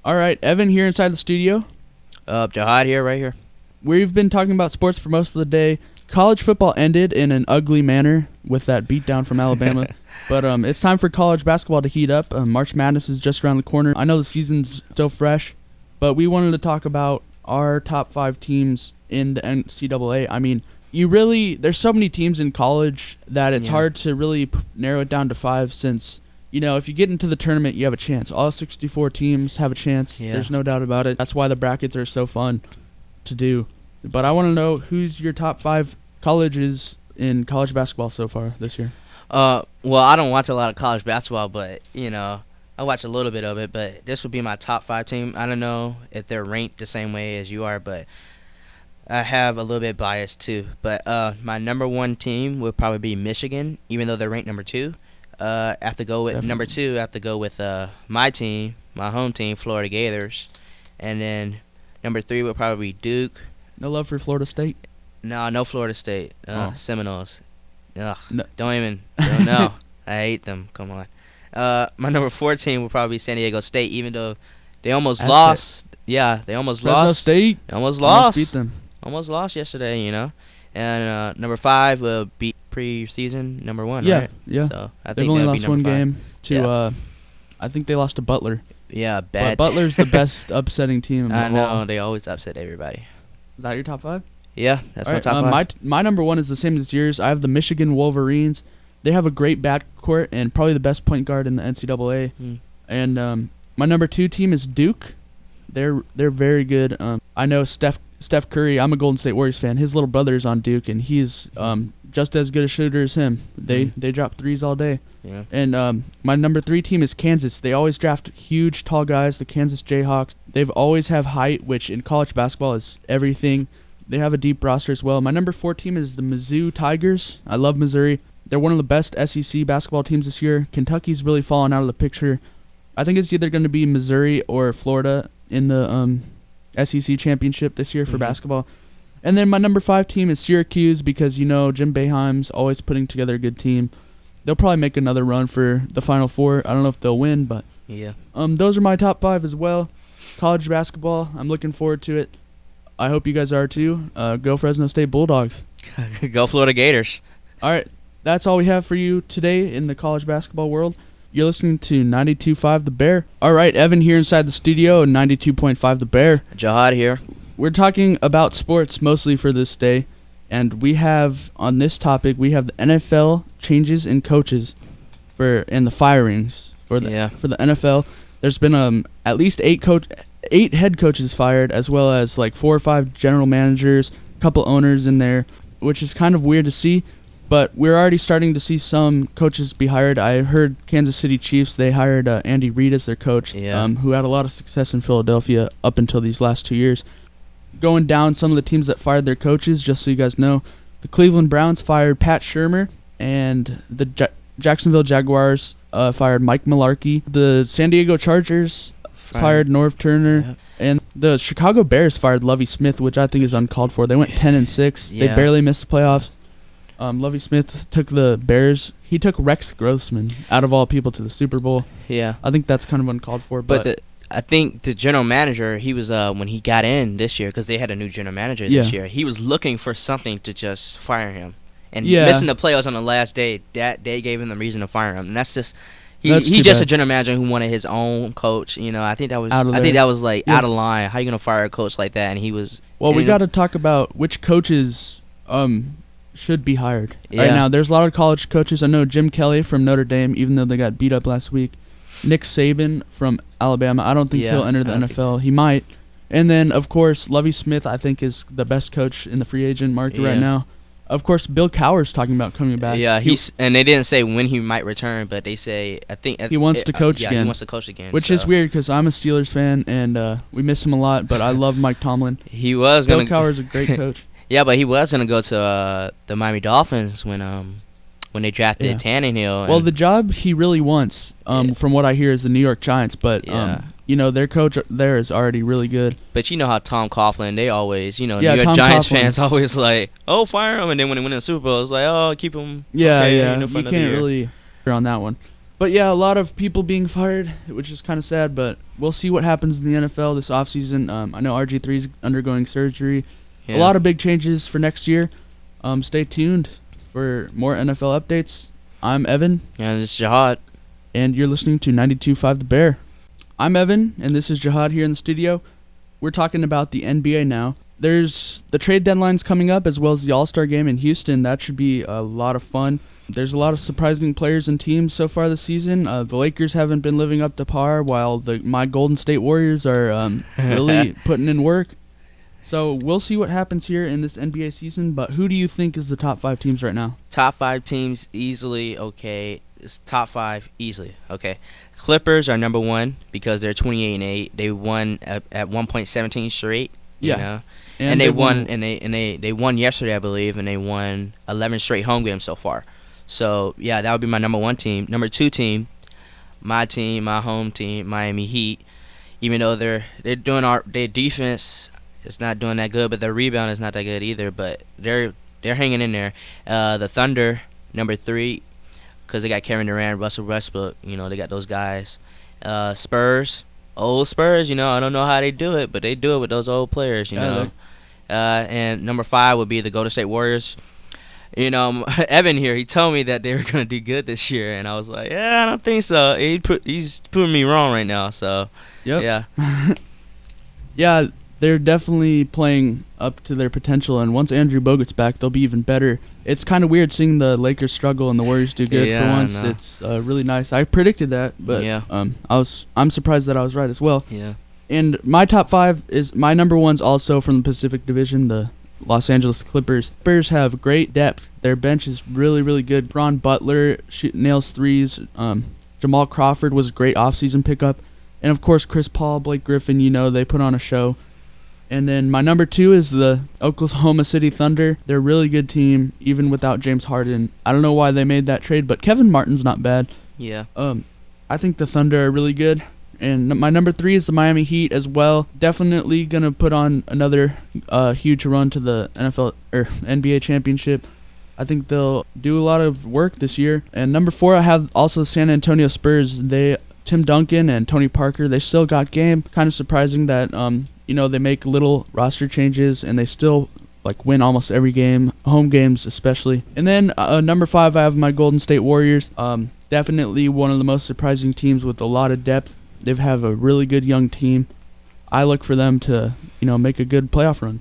All right, Evan here inside the studio. Jihad here, right here. We've been talking about sports for most of the day. College football ended in an ugly manner with that beatdown from Alabama. But it's time for college basketball to heat up. March Madness is just around the corner. I know the season's still fresh, but we wanted to talk about our top 5 teams in the NCAA. I mean, there's so many teams in college that it's hard to really narrow it down to 5 since, if you get into the tournament, you have a chance. All 64 teams have a chance. Yeah. There's no doubt about it. That's why the brackets are so fun to do. But I want to know who's your top 5 colleges in college basketball so far this year. Well, I don't watch a lot of college basketball, but, I watch a little bit of it. But this would be my top 5 team. I don't know if they're ranked the same way as you are, but I have a little bit bias too. But my number 1 team would probably be Michigan, even though they're ranked number 2. I have to go with Definitely. number 2. I have to go with my team, my home team, Florida Gators. And then number 3 would probably be Duke. No love for Florida State? No Florida State. Seminoles. Ugh, No. don't know. I hate them. Come on. My number 4 team would probably be San Diego State, even though they almost lost. Yeah, they almost Fresno lost. State? They almost lost. Beat them. Almost lost yesterday, And number 5 will be preseason number 1, Yeah, right? yeah. So I They've think only that'll be lost one number 5. game to, I think they lost to Butler. Yeah, But bad. Butler's the best upsetting team. I of all. know. They always upset everybody. Is that your top 5? Yeah, that's All my right, top 5. My number 1 is the same as yours. I have the Michigan Wolverines. They have a great backcourt and probably the best point guard in the NCAA. And my number 2 team is Duke. They're very good. I know Steph Curry. I'm a Golden State Warriors fan. His little brother is on Duke, and he's just as good a shooter as him. They drop threes all day. Yeah. And my number 3 team is Kansas. They always draft huge, tall guys, the Kansas Jayhawks. They've always have height, which in college basketball is everything. They have a deep roster as well. My number 4 team is the Mizzou Tigers. I love Missouri. They're one of the best SEC basketball teams this year. Kentucky's really fallen out of the picture. I think it's either going to be Missouri or Florida in the SEC championship this year for basketball. And then my number 5 team is Syracuse because, Jim Boeheim's always putting together a good team. They'll probably make another run for the Final Four. I don't know if they'll win, but Yeah. those are my top 5 as well. College basketball, I'm looking forward to it. I hope you guys are too. Go Fresno State Bulldogs. Go Florida Gators. All right, that's all we have for you today in the college basketball world. You're listening to 92.5 The Bear. All right, Evan here inside the studio, 92.5 The Bear. Jihad here. We're talking about sports mostly for this day, and we have, on this topic, we have the NFL changes in coaches and the firings for the NFL. There's been at least 8 head coaches fired, as well as like 4 or 5 general managers, a couple owners in there, which is kind of weird to see. But we're already starting to see some coaches be hired. I heard Kansas City Chiefs, they hired Andy Reid as their coach, who had a lot of success in Philadelphia up until these last 2 years. Going down some of the teams that fired their coaches, just so you guys know, the Cleveland Browns fired Pat Shurmur, and the Jacksonville Jaguars fired Mike Mularkey. The San Diego Chargers fired Norv Turner, and the Chicago Bears fired Lovie Smith, which I think is uncalled for. They went 10-6. They barely missed the playoffs. Lovie Smith took the Bears. He took Rex Grossman, out of all people, to the Super Bowl. Yeah. I think that's kind of uncalled for. But I think the general manager, he was when he got in this year, because they had a new general manager this year, he was looking for something to just fire him. And missing the playoffs on the last day, that day gave him the reason to fire him. And that's just he's just a general manager who wanted his own coach. I think that was out of line. How are you gonna fire a coach like that? And he was. Well, we got to talk about which coaches should be hired right now. There's a lot of college coaches. I know Jim Kelly from Notre Dame, even though they got beat up last week. Nick Saban from Alabama. I don't think he'll enter the NFL. He might. And then, of course, Lovie Smith, I think, is the best coach in the free agent market right now. Of course, Bill Cowher's talking about coming back. Yeah, and they didn't say when he might return, but they say he wants to coach again. Yeah, he wants to coach again. Which is weird because I'm a Steelers fan and we miss him a lot, but I love Mike Tomlin. Bill Cowher's a great coach. Yeah, but he was gonna go to the Miami Dolphins when they drafted Tannehill. Well, the job he really wants, from what I hear, is the New York Giants. But their coach there is already really good. But you know how Tom Coughlin, they always, New York Giants fans always like, oh, fire him, and then when they win the Super Bowl, it's like, oh, keep him. Yeah, you can't really on that one. But yeah, a lot of people being fired, which is kind of sad, but we'll see what happens in the NFL this offseason. I know RG3 is undergoing surgery. Yeah. A lot of big changes for next year. Stay tuned for more NFL updates. I'm Evan. And this is Jihad. And you're listening to 92.5 The Bear. I'm Evan, and this is Jihad here in the studio. We're talking about the NBA now. There's the trade deadlines coming up, as well as the All-Star game in Houston. That should be a lot of fun. There's a lot of surprising players and teams so far this season. The Lakers haven't been living up to par, while my Golden State Warriors are really putting in work. So we'll see what happens here in this NBA season. But who do you think is the top 5 teams right now? Top 5 teams easily, okay. It's top 5 easily, okay. Clippers are number 1 because they're 28-8. They won at 1.17 straight. Yeah. You know? And they won yesterday, I believe, and they won 11 straight home games so far. So, yeah, that would be my number 1 team. Number 2 team, my home team, Miami Heat. Even though they're doing their defense is not doing that good, but their rebound is not that good either. But they're hanging in there. The Thunder, number 3, because they got Kevin Durant, Russell Westbrook. You know, they got those guys. Spurs, old Spurs. You know, I don't know how they do it, but they do it with those old players. You know. And number 5 would be the Golden State Warriors. You know, Evan here, he told me that they were going to do good this year, and I was like, yeah, I don't think so. He's proving me wrong right now, so, yep. Yeah. Yeah, they're definitely playing up to their potential, and once Andrew Bogut's back, they'll be even better. It's kind of weird seeing the Lakers struggle and the Warriors do good for once. It's really nice. I predicted that, but yeah. I'm surprised that I was right as well. Yeah. And my top 5 is my number 1's also from the Pacific Division, the Los Angeles Clippers. Clippers have great depth. Their bench is really, really good. Bron Butler nails threes. Jamal Crawford was a great offseason pickup. And, of course, Chris Paul, Blake Griffin, you know, they put on a show. And then my number 2 is the Oklahoma City Thunder. They're a really good team, even without James Harden. I don't know why they made that trade, but Kevin Martin's not bad. Yeah. I think the Thunder are really good. And my number 3 is the Miami Heat as well. Definitely going to put on another huge run to the NFL or NBA championship. I think they'll do a lot of work this year. And number 4, I have also San Antonio Spurs. Tim Duncan and Tony Parker, they still got game. Kind of surprising that they make little roster changes and they still win almost every game, home games especially. And then number 5, I have my Golden State Warriors. Definitely one of the most surprising teams with a lot of depth. They have a really good young team. I look for them to, make a good playoff run.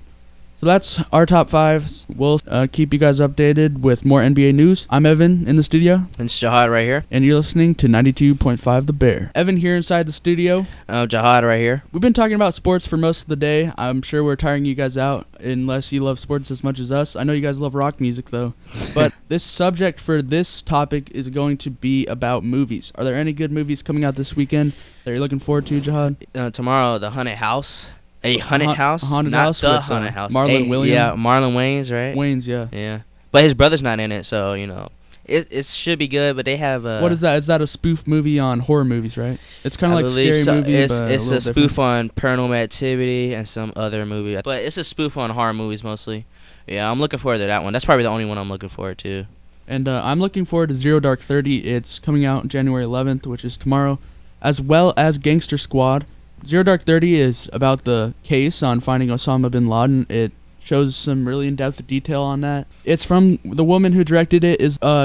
So that's our top 5. We'll keep you guys updated with more NBA news. I'm Evan in the studio. And it's Jihad right here. And you're listening to 92.5 The Bear. Evan here inside the studio. Jihad right here. We've been talking about sports for most of the day. I'm sure we're tiring you guys out unless you love sports as much as us. I know you guys love rock music, though. But this subject for this topic is going to be about movies. Are there any good movies coming out this weekend that you're looking forward to, Jihad? Tomorrow, The Haunted House. A haunted house? Haunted not house the with haunted house. Marlon Williams. Yeah, Marlon Wayans, right? Wayans, yeah. Yeah. But his brother's not in it, so, it should be good, but they have What is that? Is that a spoof movie on horror movies, right? It's kind of like Scary Movie, it's a spoof on Paranormal Activity and some other movie. But it's a spoof on horror movies mostly. Yeah, I'm looking forward to that one. That's probably the only one I'm looking forward to. And I'm looking forward to Zero Dark 30. It's coming out January 11th, which is tomorrow, as well as Gangster Squad. Zero Dark 30 is about the case on finding Osama bin Laden. It shows some really in-depth detail on that. It's from the woman who directed it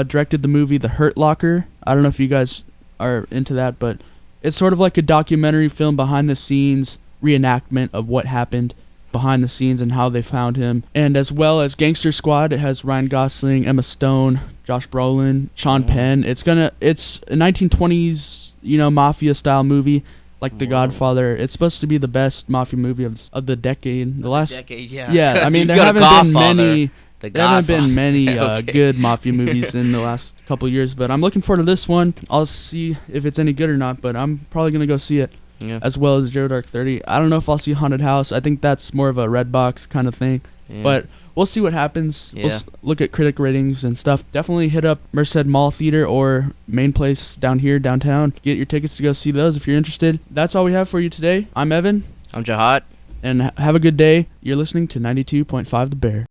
directed the movie The Hurt Locker. I don't know if you guys are into that, but it's sort of like a documentary film behind the scenes reenactment of what happened behind the scenes and how they found him. And as well as Gangster Squad, it has Ryan Gosling, Emma Stone, Josh Brolin, Sean Penn. It's a 1920s, mafia style movie. Like The Godfather. It's supposed to be the best mafia movie of the decade. The last decade, yeah. Yeah, I mean there haven't been many good mafia movies in the last couple years, but I'm looking forward to this one. I'll see if it's any good or not, but I'm probably gonna go see it. Yeah. As well as Zero Dark 30. I don't know if I'll see Haunted House. I think that's more of a Redbox kind of thing. Yeah. But we'll see what happens. Yeah. We'll look at critic ratings and stuff. Definitely hit up Merced Mall Theater or Main Place down here, downtown. Get your tickets to go see those if you're interested. That's all we have for you today. I'm Evan. I'm Jihad. And have a good day. You're listening to 92.5 The Bear.